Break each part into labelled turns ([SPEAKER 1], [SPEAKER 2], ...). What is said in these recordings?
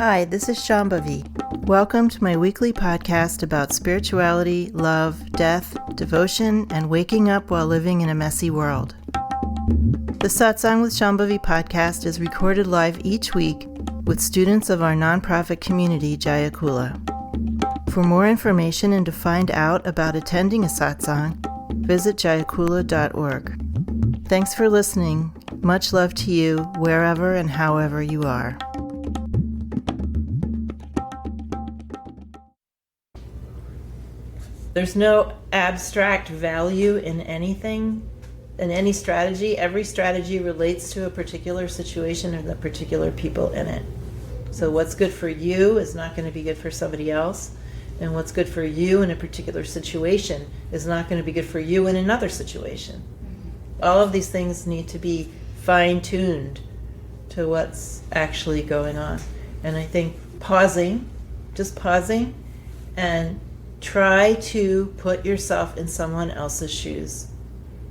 [SPEAKER 1] Hi, this is Shambhavi. Welcome to my weekly podcast about spirituality, love, death, devotion, and waking up while living in a messy world. The Satsang with Shambhavi podcast is recorded live each week with students of our nonprofit community, Jaya Kula. For more information and to find out about attending a satsang, visit jayakula.org. Thanks for listening. Much love to you, wherever and however you are. There's no abstract value in anything, in any strategy. Every strategy relates to a particular situation and the particular people in it. So what's good for you is not going to be good for somebody else, and what's good for you in a particular situation is not going to be good for you in another situation. All of these things need to be fine-tuned to what's actually going on. And I think just pausing and try to put yourself in someone else's shoes.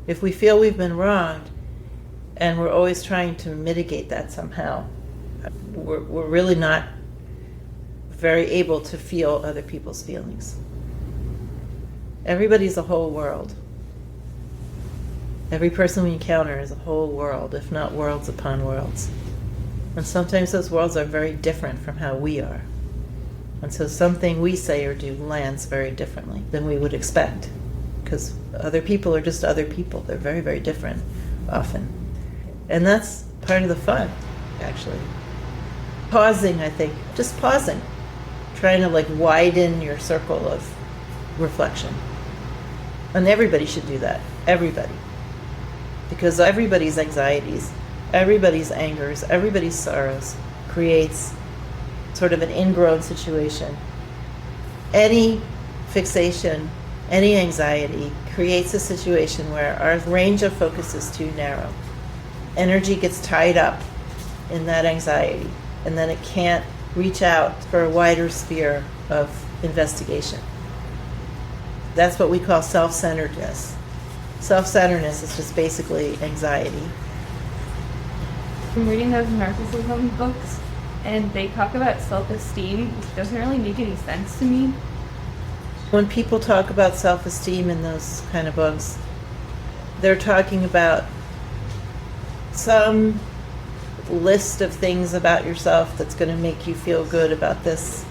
[SPEAKER 1] If we feel we've been wronged and we're always trying to mitigate that somehow, we're really not very able to feel other people's feelings. Everybody's a whole world. Every person we encounter is a whole world, if not worlds upon worlds. And sometimes those worlds are very different from how we are. And so something we say or do lands very differently than we would expect. Because other people are just other people. They're very, very different, often. And that's part of the fun, actually. Pausing, I think. Just pausing. Trying to widen your circle of reflection. And everybody should do that. Everybody. Because everybody's anxieties, everybody's angers, everybody's sorrows creates sort of an ingrown situation. Any fixation, any anxiety creates a situation where our range of focus is too narrow. Energy gets tied up in that anxiety, and then it can't reach out for a wider sphere of investigation. That's what we call self-centeredness. Self-centeredness is just basically anxiety.
[SPEAKER 2] I'm reading those narcissism books, and they talk about self-esteem, which doesn't really make any sense to me.
[SPEAKER 1] When people talk about self-esteem in those kind of books, they're talking about some list of things about yourself that's going to make you feel good about this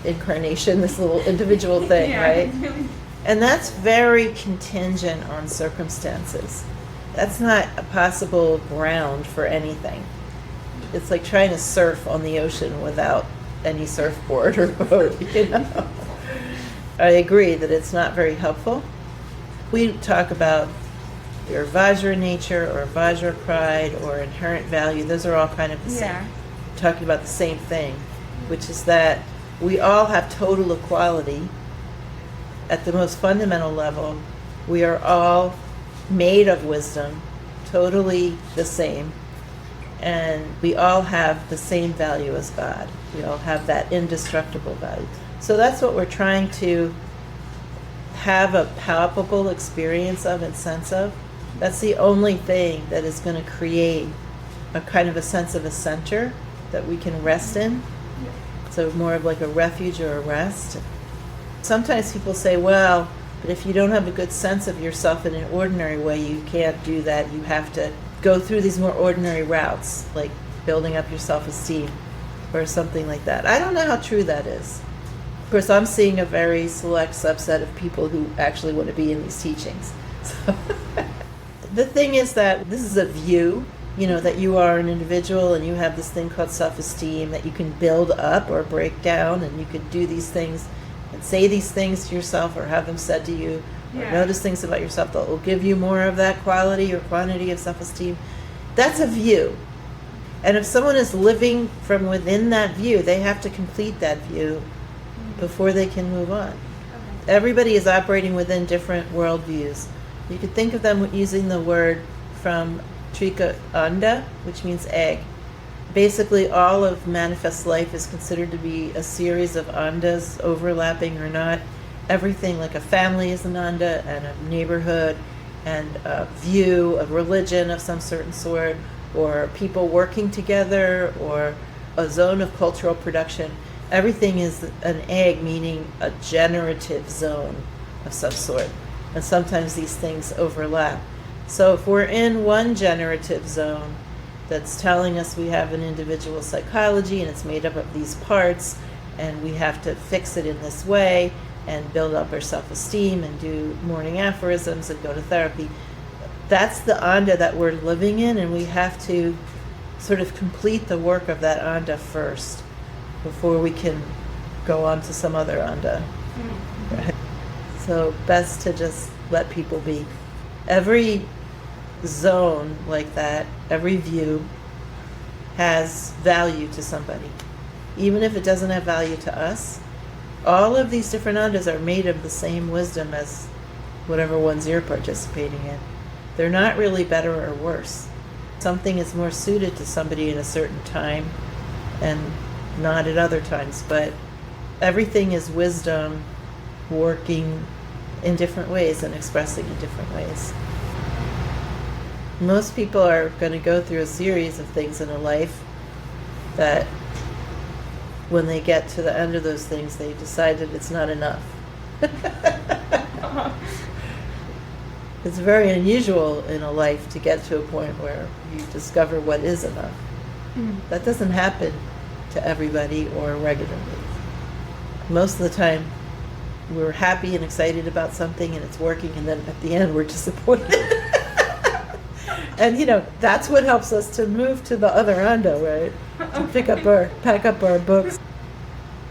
[SPEAKER 1] incarnation, this little individual thing,
[SPEAKER 2] yeah,
[SPEAKER 1] right?
[SPEAKER 2] Really.
[SPEAKER 1] And that's very contingent on circumstances. That's not a possible ground for anything. It's like trying to surf on the ocean without any surfboard or boat, I agree that it's not very helpful. We talk about your Vajra nature or Vajra pride or inherent value. Those are all kind of the same. Talking about the same thing, which is that we all have total equality. At the most fundamental level, we are all made of wisdom, totally the same, and we all have the same value as God. We all have that indestructible value. So that's what we're trying to have a palpable experience of and sense of. That's the only thing that is going to create a kind of a sense of a center that we can rest in. So more of like a refuge or a rest. Sometimes people say, well, but if you don't have a good sense of yourself in an ordinary way, you can't do that. You have to go through these more ordinary routes, like building up your self-esteem or something like that. I don't know how true that is. Of course, I'm seeing a very select subset of people who actually want to be in these teachings. So the thing is that this is a view, that you are an individual and you have this thing called self-esteem that you can build up or break down, and you can do these things and say these things to yourself or have them said to you, or notice things about yourself that will give you more of that quality or quantity of self-esteem. That's a view. And if someone is living from within that view, they have to complete that view before they can move on. Okay. Everybody is operating within different worldviews. You could think of them using the word from Trika Anda, which means egg. Basically, all of manifest life is considered to be a series of andas, overlapping or not. Everything, like a family is an anda, and a neighborhood, and a view, a religion of some certain sort, or people working together, or a zone of cultural production. Everything is an egg, meaning a generative zone of some sort. And sometimes these things overlap. So if we're in one generative zone that's telling us we have an individual psychology and it's made up of these parts and we have to fix it in this way and build up our self-esteem and do morning aphorisms and go to therapy, that's the anda that we're living in, and we have to sort of complete the work of that anda first before we can go on to some other anda. Right? So best to just let people be. Every zone like that, every view has value to somebody. Even if it doesn't have value to us, all of these different andas are made of the same wisdom as whatever ones you're participating in. They're not really better or worse. Something is more suited to somebody in a certain time and not at other times, but everything is wisdom working in different ways and expressing in different ways. Most people are going to go through a series of things in a life that when they get to the end of those things, they decide that it's not enough. It's very unusual in a life to get to a point where you discover what is enough. That doesn't happen to everybody or regularly. Most of the time, we're happy and excited about something and it's working, and then at the end we're disappointed. And that's what helps us to move to the other anda, right? To pack up our books.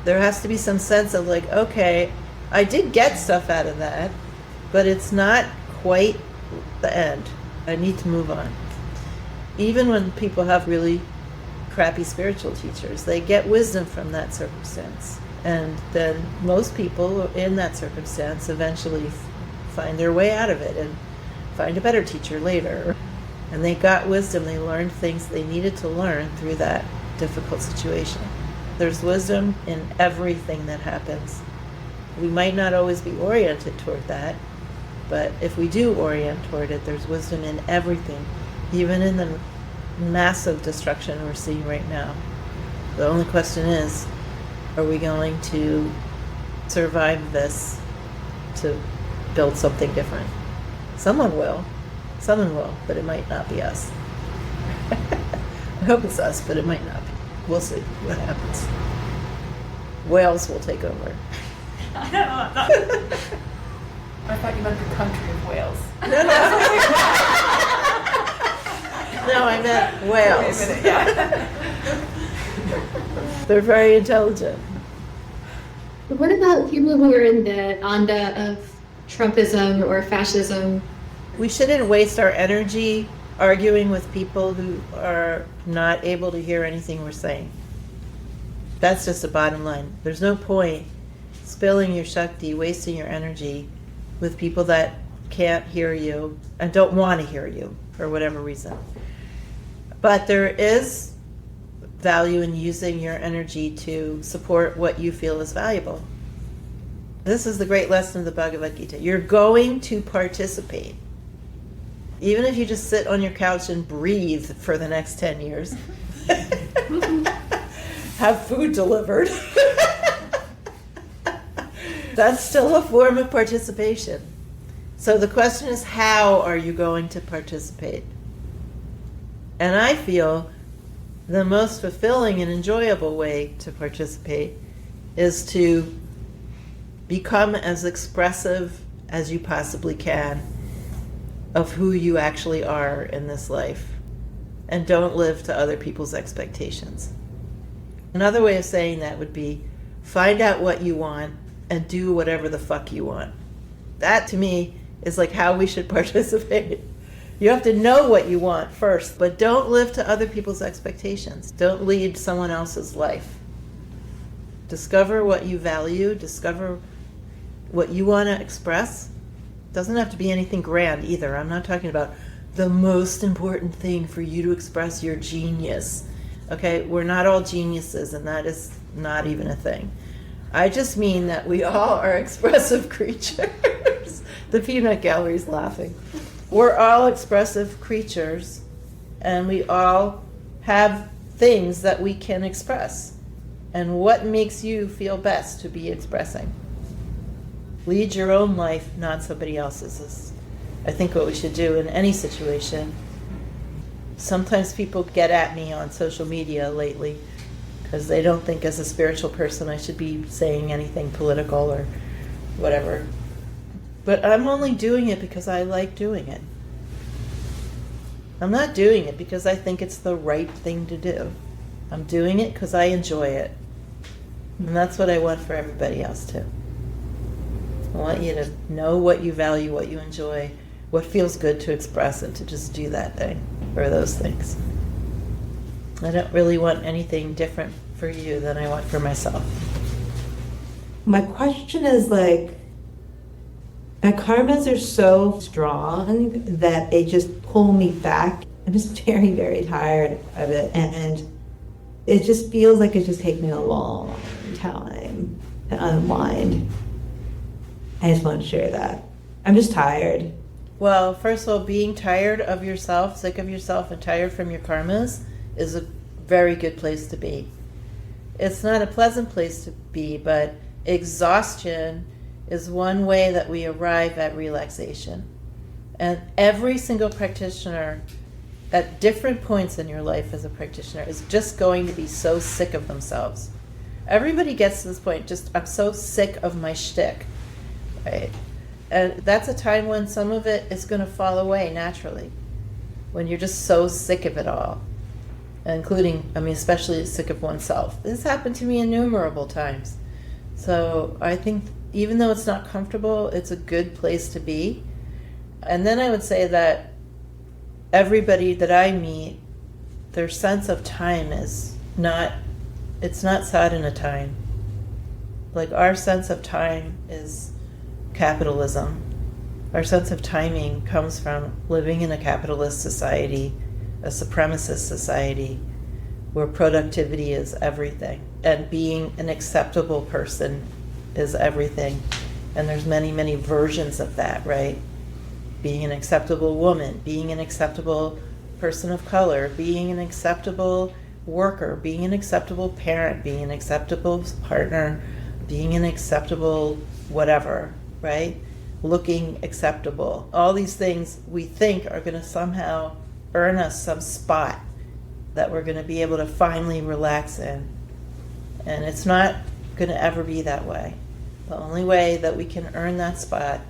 [SPEAKER 1] There has to be some sense of like, okay, I did get stuff out of that, but it's not quite the end. I need to move on. Even when people have really crappy spiritual teachers, they get wisdom from that circumstance. And then most people in that circumstance eventually find their way out of it and find a better teacher later. And they got wisdom, they learned things they needed to learn through that difficult situation. There's wisdom in everything that happens. We might not always be oriented toward that, but if we do orient toward it, there's wisdom in everything, even in the massive destruction we're seeing right now. The only question is, are we going to survive this to build something different? Someone will, but it might not be us. I hope it's us, but it might not be. We'll see what happens. Whales will take over.
[SPEAKER 3] I thought you meant the country of Wales.
[SPEAKER 1] No, I meant whales.
[SPEAKER 3] Wait a minute, yeah.
[SPEAKER 1] They're very intelligent.
[SPEAKER 4] But what about people who are in the anda of Trumpism or fascism?
[SPEAKER 1] We shouldn't waste our energy arguing with people who are not able to hear anything we're saying. That's just the bottom line. There's no point spilling your Shakti, wasting your energy with people that can't hear you and don't want to hear you for whatever reason. But there is value in using your energy to support what you feel is valuable. This is the great lesson of the Bhagavad Gita. You're going to participate. Even if you just sit on your couch and breathe for the next 10 years, have food delivered, that's still a form of participation. So the question is, how are you going to participate? And I feel the most fulfilling and enjoyable way to participate is to become as expressive as you possibly can of who you actually are in this life, and don't live to other people's expectations. Another way of saying that would be, find out what you want and do whatever the fuck you want. That to me is like how we should participate. You have to know what you want first, but don't live to other people's expectations. Don't lead someone else's life. Discover what you value, discover what you want to express. Doesn't have to be anything grand either. I'm not talking about the most important thing for you to express your genius. Okay, we're not all geniuses, and that is not even a thing. I just mean that we all are expressive creatures. The peanut gallery's laughing. We're all expressive creatures, and we all have things that we can express. And what makes you feel best to be expressing? Lead your own life, not somebody else's, is I think what we should do in any situation. Sometimes people get at me on social media lately because they don't think as a spiritual person I should be saying anything political or whatever. But I'm only doing it because I like doing it. I'm not doing it because I think it's the right thing to do. I'm doing it because I enjoy it. And that's what I want for everybody else too. I want you to know what you value, what you enjoy, what feels good to express, and to just do that thing or those things. I don't really want anything different for you than I want for myself.
[SPEAKER 5] My question is like, my karmas are so strong that they just pull me back. I'm just very, very tired of it. And it just feels like it's just taking me a long time to unwind. I just want to share that. I'm just tired.
[SPEAKER 1] Well, first of all, being tired of yourself, sick of yourself, and tired from your karmas is a very good place to be. It's not a pleasant place to be, but exhaustion is one way that we arrive at relaxation. And every single practitioner at different points in your life as a practitioner is just going to be so sick of themselves. Everybody gets to this point, just, I'm so sick of my shtick, right? And that's a time when some of it is going to fall away naturally, when you're just so sick of it all, including, especially sick of oneself. This happened to me innumerable times. So I think even though it's not comfortable, it's a good place to be. And then I would say that everybody that I meet, their sense of time is not, it's not sadhana time. Like our sense of time is capitalism. Our sense of timing comes from living in a capitalist society, a supremacist society, where productivity is everything, and being an acceptable person is everything. And there's many, many versions of that, right? Being an acceptable woman, being an acceptable person of color, being an acceptable worker, being an acceptable parent, being an acceptable partner, being an acceptable whatever, right? Looking acceptable. All these things we think are going to somehow earn us some spot that we're going to be able to finally relax in. And it's not going to ever be that way. The only way that we can earn that spot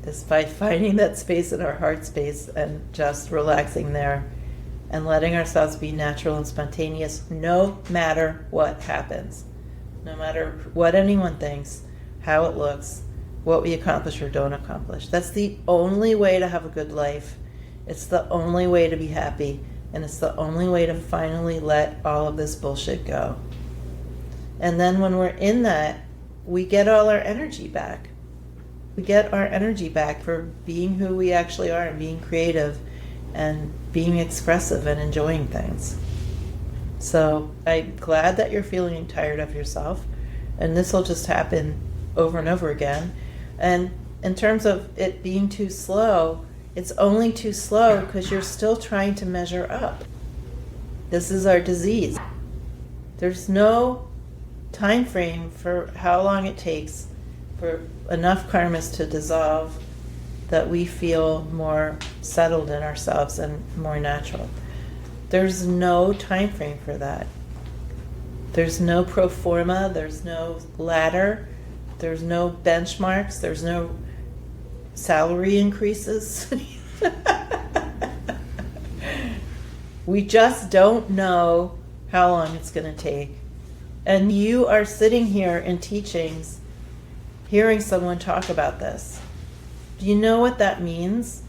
[SPEAKER 1] is by finding that space in our heart space and just relaxing there and letting ourselves be natural and spontaneous no matter what happens, no matter what anyone thinks, how it looks, what we accomplish or don't accomplish. That's the only way to have a good life. It's the only way to be happy, and it's the only way to finally let all of this bullshit go. And then when we're in that, we get all our energy back. We get our energy back for being who we actually are and being creative and being expressive and enjoying things. So I'm glad that you're feeling tired of yourself, and this will just happen over and over again. And in terms of it being too slow, it's only too slow because you're still trying to measure up. This is our disease. There's no time frame for how long it takes for enough karmas to dissolve that we feel more settled in ourselves and more natural. There's no time frame for that. There's no pro forma, there's no ladder, there's no benchmarks, there's no salary increases. We just don't know how long it's going to take. And you are sitting here in teachings, hearing someone talk about this. Do you know what that means?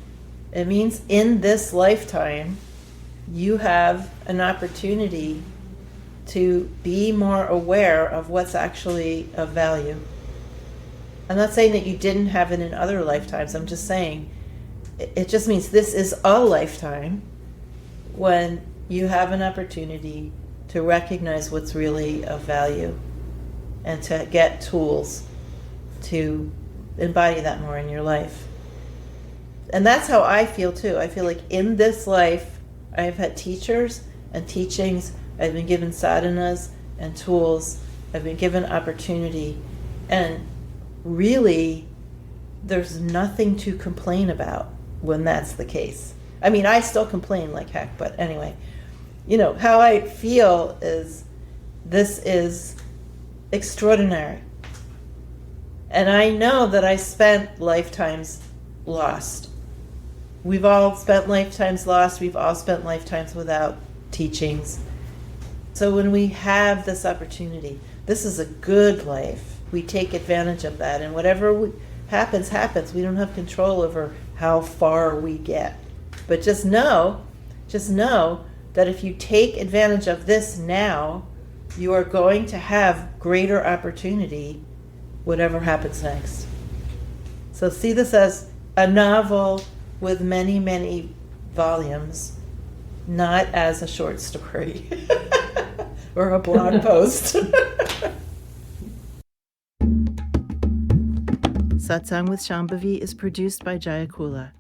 [SPEAKER 1] It means in this lifetime, you have an opportunity to be more aware of what's actually of value. I'm not saying that you didn't have it in other lifetimes. I'm just saying it just means this is a lifetime when you have an opportunity to recognize what's really of value and to get tools to embody that more in your life. And that's how I feel too. I feel like in this life, I've had teachers and teachings I've been given sadhanas and tools. I've been given opportunity. And really, there's nothing to complain about when that's the case. I mean, I still complain like heck, but anyway, how I feel is this is extraordinary. And I know that I spent lifetimes lost. We've all spent lifetimes lost. We've all spent lifetimes without teachings. So when we have this opportunity, this is a good life. We take advantage of that, and whatever happens. We don't have control over how far we get. But just know that if you take advantage of this now, you are going to have greater opportunity whatever happens next. So see this as a novel with many, many volumes, not as a short story or a blog post. Satsang with Shambhavi is produced by Jaya Kula,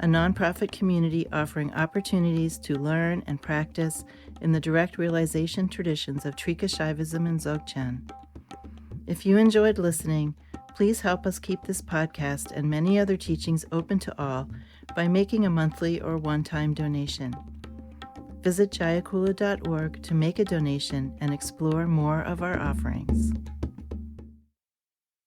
[SPEAKER 1] a nonprofit community offering opportunities to learn and practice in the direct realization traditions of Trika Shaivism and Dzogchen. If you enjoyed listening, please help us keep this podcast and many other teachings open to all by making a monthly or one-time donation. Visit jayakula.org to make a donation and explore more of our offerings.